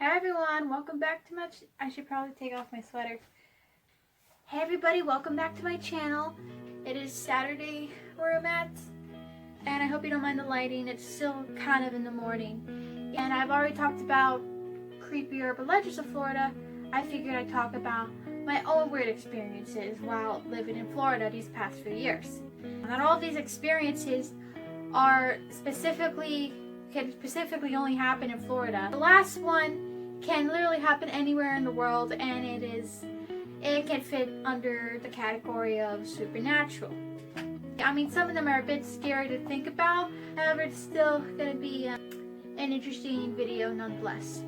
Hi everyone, welcome back to my I should probably take off my sweater. Hey everybody, welcome back to my channel. It is Saturday where I'm at, and I hope you don't mind the lighting. It's still kind of in the morning. And I've already talked about creepy urban legends of Florida. I figured I'd talk about my own weird experiences while living in Florida these past few years. Not all of these experiences can specifically only happen in Florida. The last one can literally happen anywhere in the world, and it can fit under the category of supernatural. I mean, some of them are a bit scary to think about, however, it's still gonna be an interesting video nonetheless.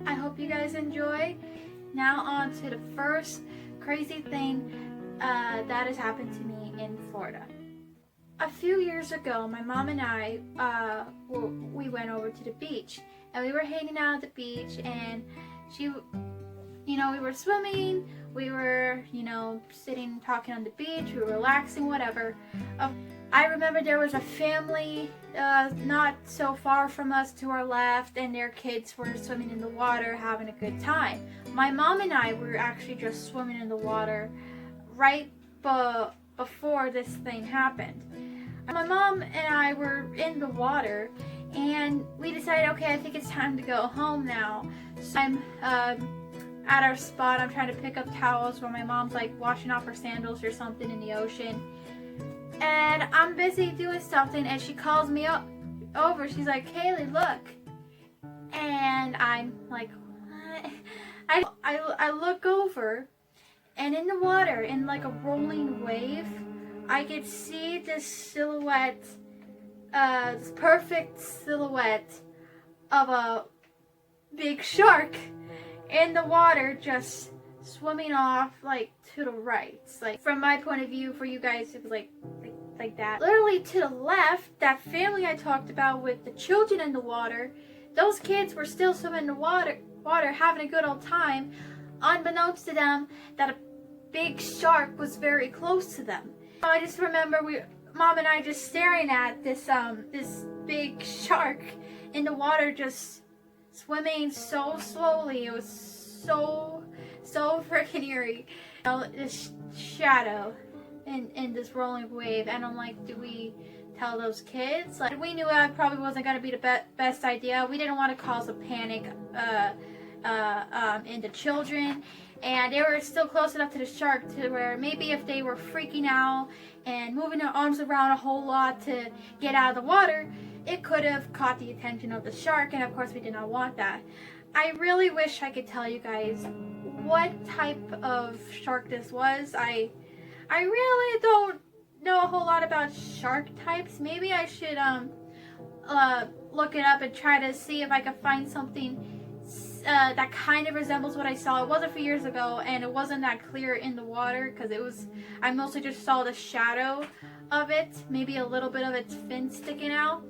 I hope you guys enjoy. Now on to the first crazy thing that has happened to me in Florida. A few years ago, my mom and I, we went over to the beach, and we were hanging out at the beach, and we were swimming, we were, sitting, talking on the beach, we were relaxing, whatever. I remember there was a family not so far from us to our left, and their kids were swimming in the water, having a good time. My mom and I were actually just swimming in the water right before this thing happened. My mom and I were in the water, and we decided, okay, I think it's time to go home now. So I'm at our spot. I'm trying to pick up towels while my mom's like washing off her sandals or something in the ocean. And I'm busy doing something, and she calls me over. She's like, Kaylee, look. And I'm like, what? I look over, and in the water, in like a rolling wave, I could see this silhouette, this perfect silhouette of a big shark in the water, just swimming off like to the right. Like from my point of view, for you guys, it was like that. Literally to the left, that family I talked about with the children in the water, those kids were still swimming in the water having a good old time, unbeknownst to them that a big shark was very close to them. I just remember Mom and I just staring at this big shark in the water, just swimming so slowly. It was so freaking eerie. This shadow in this rolling wave, and I'm like, do we tell those kids? Like, we knew that probably wasn't going to be the best idea. We didn't want to cause a panic in the children. And they were still close enough to the shark to where maybe if they were freaking out and moving their arms around a whole lot to get out of the water, it could have caught the attention of the shark, and of course we did not want that. I really wish I could tell you guys what type of shark this was. I really don't know a whole lot about shark types. Maybe I should look it up and try to see if I can find something that kind of resembles what I saw. It was a few years ago, and it wasn't that clear in the water because I mostly just saw the shadow of it, maybe a little bit of its fin sticking out.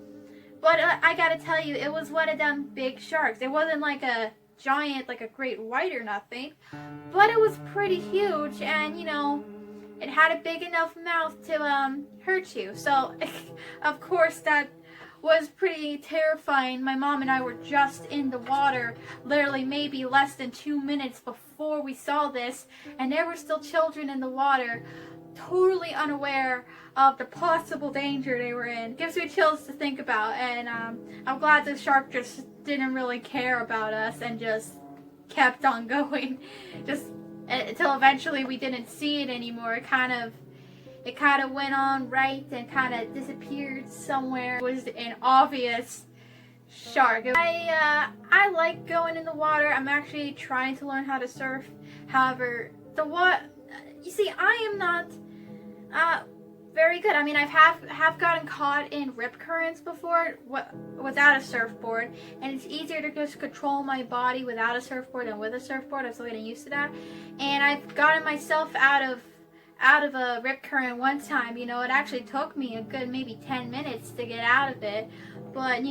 But I gotta tell you, it was one of them big sharks. It wasn't like a giant, like a great white or nothing, but it was pretty huge, and it had a big enough mouth to hurt you. So of course that was pretty terrifying. My mom and I were just in the water, literally maybe less than 2 minutes before we saw this, and there were still children in the water, totally unaware of the possible danger they were in. It gives me chills to think about, and I'm glad the shark just didn't really care about us and just kept on going, just until eventually we didn't see it anymore. It kind of went on right and kind of disappeared somewhere. It was an obvious shark. I like going in the water. I'm actually trying to learn how to surf. However, you see, I am not very good. I mean, I have gotten caught in rip currents before without a surfboard, and it's easier to just control my body without a surfboard than with a surfboard. I'm still getting used to that, and I've gotten myself out of a rip current one time. It actually took me a good maybe 10 minutes to get out of it, but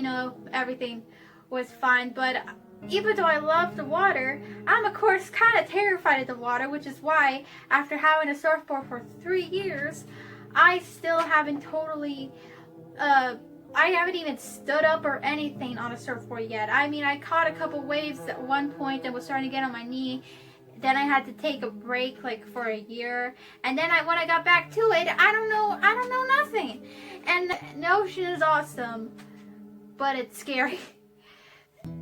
everything was fine. But even though I love the water, I'm of course kind of terrified of the water, which is why after having a surfboard for 3 years, I still haven't totally I haven't even stood up or anything on a surfboard yet. I mean, I caught a couple waves at one point and was starting to get on my knee. Then I had to take a break like for a year. And then when I got back to it, I don't know nothing. And the ocean is awesome, but it's scary.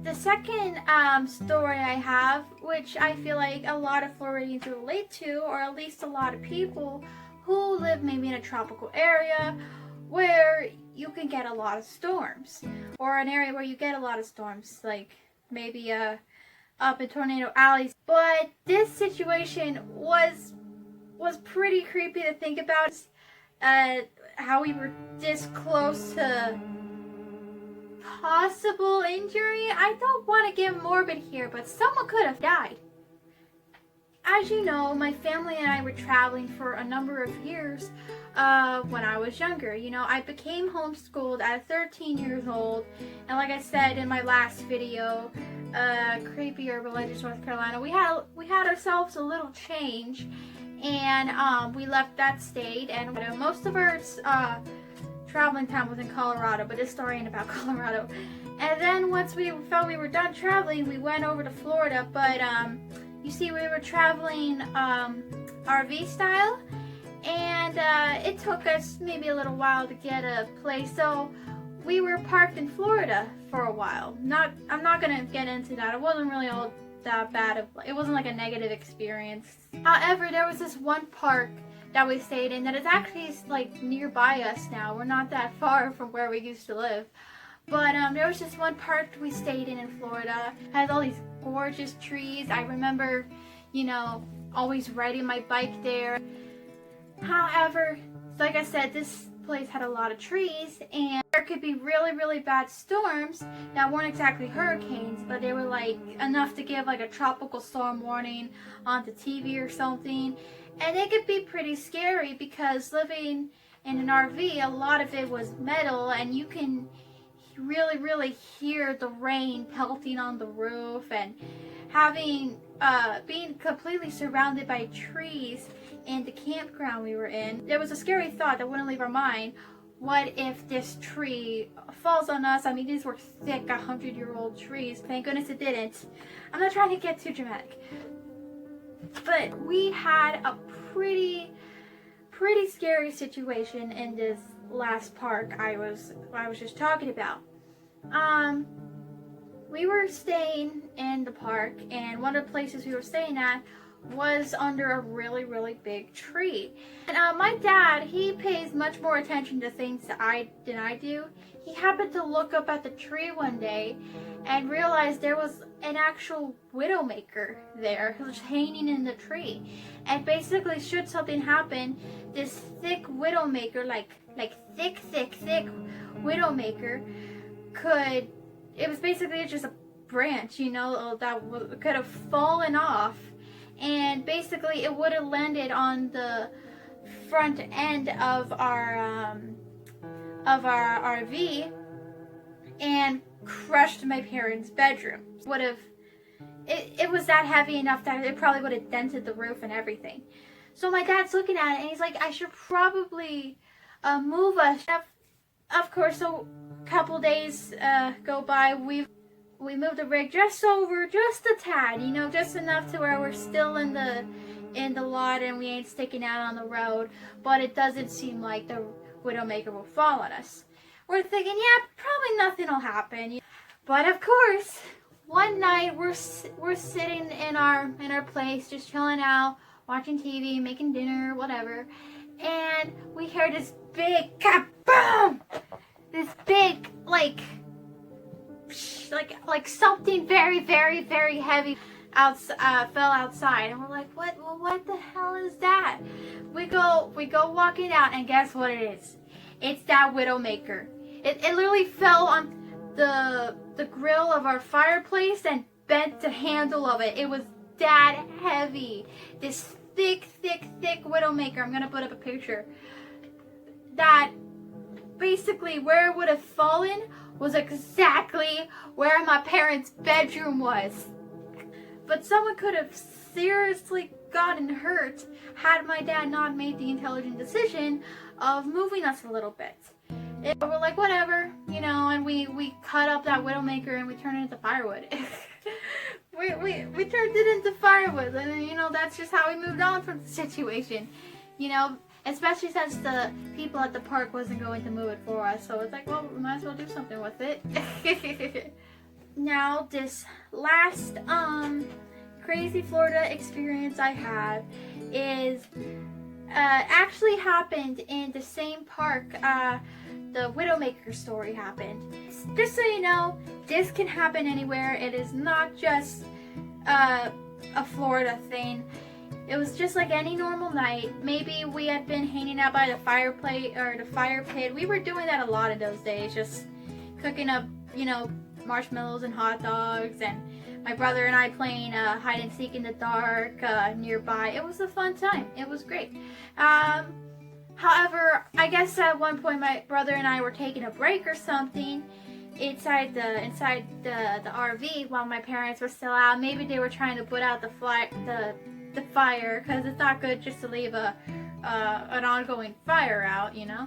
The second story I have, which I feel like a lot of Floridians relate to, or at least a lot of people who live maybe in a tropical area where you can get a lot of storms, or an area where you get a lot of storms, like maybe up in Tornado Alley. But this situation was pretty creepy to think about. How we were this close to possible injury. I don't want to get morbid here, but someone could have died. As you know, my family and I were traveling for a number of years when I was younger. You know, I became homeschooled at 13 years old, and like I said in my last video, creepy urban legends, North Carolina, we had ourselves a little change, and we left that state, and most of our traveling time was in Colorado, but this story ain't about Colorado. And then once we felt we were done traveling, we went over to Florida, but you see, we were traveling RV style, and it took us maybe a little while to get a place, so we were parked in Florida for a while. I'm not gonna get into that. It wasn't really all that bad. It wasn't like a negative experience. However, there was this one park that we stayed in that is actually like nearby us now. We're not that far from where we used to live. But there was just one park we stayed in Florida. It has all these gorgeous trees. I remember, you know, always riding my bike there. However, like I said, this place had a lot of trees, and there could be really, really bad storms that weren't exactly hurricanes, but they were like enough to give like a tropical storm warning on the TV or something. And it could be pretty scary because living in an RV, a lot of it was metal, and you can really hear the rain pelting on the roof, and having being completely surrounded by trees in the campground we were in. There was a scary thought that wouldn't leave our mind. What if this tree falls on us? I mean, these were thick 100-year-old trees. Thank goodness it didn't. I'm not trying to get too dramatic, but we had a pretty scary situation in this last park I was just talking about. We were staying in the park, and one of the places we were staying at was under a really big tree. And my dad, he pays much more attention to things than I do. He happened to look up at the tree one day and realized there was an actual Widowmaker there who was hanging in the tree. And basically, should something happen, this thick Widowmaker, like thick Widowmaker, it was basically just a branch, you know, that could have fallen off, and basically it would have landed on the front end of our RV and crushed my parents' bedroom. It was that heavy enough that it probably would have dented the roof and everything. So my dad's looking at it and he's like, I should probably move us. Of course, so a couple days go by, we moved the rig just a tad, you know, just enough to where we're still in the lot and we ain't sticking out on the road, but it doesn't seem like the Widowmaker will fall on us. We're thinking, yeah, probably nothing will happen. But of course, one night we're sitting in our place, just chilling out, watching TV, making dinner, whatever, and we hear this big kaboom! This big, like something very heavy fell outside, and we're like, what the hell is that? We go walking out, and guess what it is? It's that Widowmaker. It literally fell on the grill of our fireplace and bent the handle of it. It was that heavy. This thick Widowmaker. I'm gonna put up a picture. That basically where it would have fallen was exactly where my parents' bedroom was. But someone could have seriously gotten hurt had my dad not made the intelligent decision of moving us a little bit. We're like, whatever, when we cut up that Widowmaker and we turned it into firewood. we turned it into firewood, and you know, that's just how we moved on from the situation. You know, especially since the people at the park wasn't going to move it for us, so it's like, well, we might as well do something with it. Now, this last crazy Florida experience I have is actually happened in the same park the Widowmaker story happened. Just so you know, this can happen anywhere. It is not just a Florida thing. It was just like any normal night. Maybe we had been hanging out by the fireplace or the fire pit. We were doing that a lot of those days, just cooking up, you know, marshmallows and hot dogs, and my brother and I playing hide and seek in the dark nearby. It was a fun time. It was great. However, I guess at one point my brother and I were taking a break or something inside the RV while my parents were still out. Maybe they were trying to put out the fire, because it's not good just to leave an ongoing fire out, you know.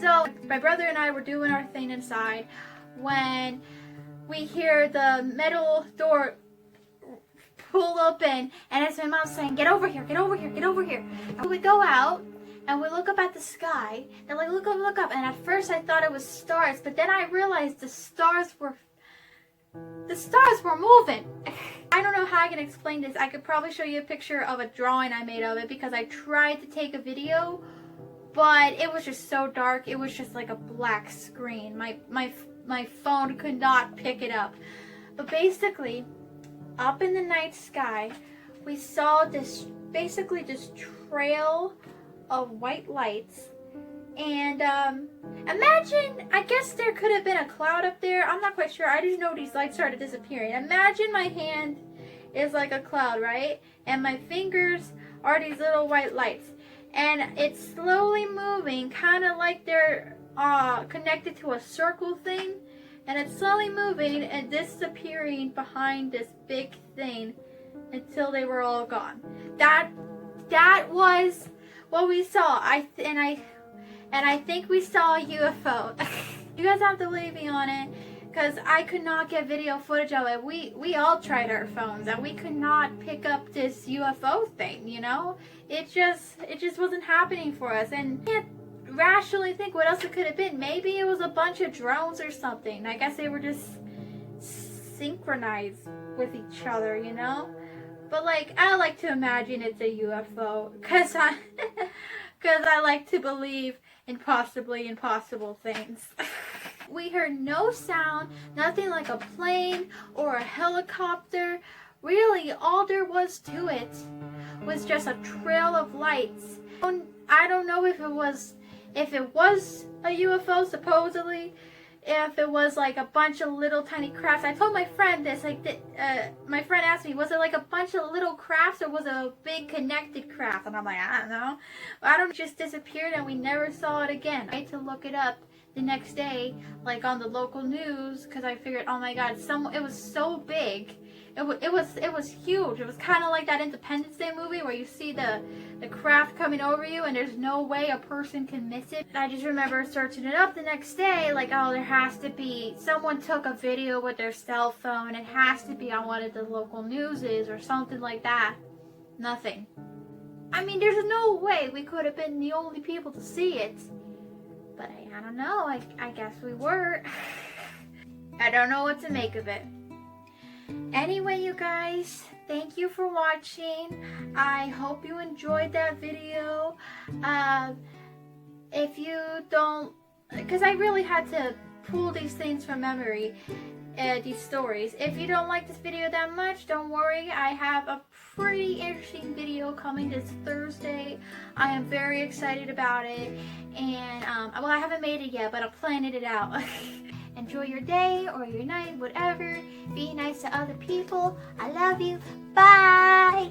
So my brother and I were doing our thing inside when we hear the metal door pull open, and it's my mom saying, "Get over here, get over here, get over here." And we go out and we look up at the sky, and like, look up, and at first I thought it was stars, but then I realized the stars were moving. I don't know how I can explain this. I could probably show you a picture of a drawing I made of it, because I tried to take a video, but it was just so dark. It was just like a black screen. My phone could not pick it up. But basically, up in the night sky, we saw this trail of white lights. And imagine, I guess there could have been a cloud up there. I'm not quite sure. I just know these lights started disappearing. Imagine my hand is like a cloud, right? And my fingers are these little white lights. And it's slowly moving, kind of like they're connected to a circle thing. And it's slowly moving and disappearing behind this big thing until they were all gone. That was what we saw. I think we saw a UFO. You guys have to believe me on it, because I could not get video footage of it. We all tried our phones and we could not pick up this UFO thing, you know? It just wasn't happening for us, and I can't rationally think what else it could have been. Maybe it was a bunch of drones or something. I guess they were just synchronized with each other, you know? But like, I like to imagine it's a UFO, because I like to believe in possibly impossible things. We heard no sound, nothing like a plane or a helicopter. Really, all there was to it was just a trail of lights. I don't know if it was a UFO, supposedly, if it was like a bunch of little tiny crafts. I told my friend this, like, my friend asked me, was it like a bunch of little crafts or was it a big connected craft? And I'm like, I don't know. It just disappeared and we never saw it again. I had to look it up the next day, like on the local news, because I figured, oh my god, it was so big. It was huge. It was kind of like that Independence Day movie where you see the craft coming over you and there's no way a person can miss it. I just remember searching it up the next day, like, oh, there has to be, someone took a video with their cell phone. It has to be on one of the local newses or something like that. Nothing. I mean, there's no way we could have been the only people to see it. But I don't know. I guess we were. I don't know what to make of it. Anyway, you guys, thank you for watching. I hope you enjoyed that video. If you don't, because I really had to pull these things from memory, these stories. If you don't like this video that much, don't worry. I have a pretty interesting video coming this Thursday. I am very excited about it. And, well, I haven't made it yet, but I'm planning it out. Enjoy your day or your night, whatever. Be nice to other people. I love you. Bye!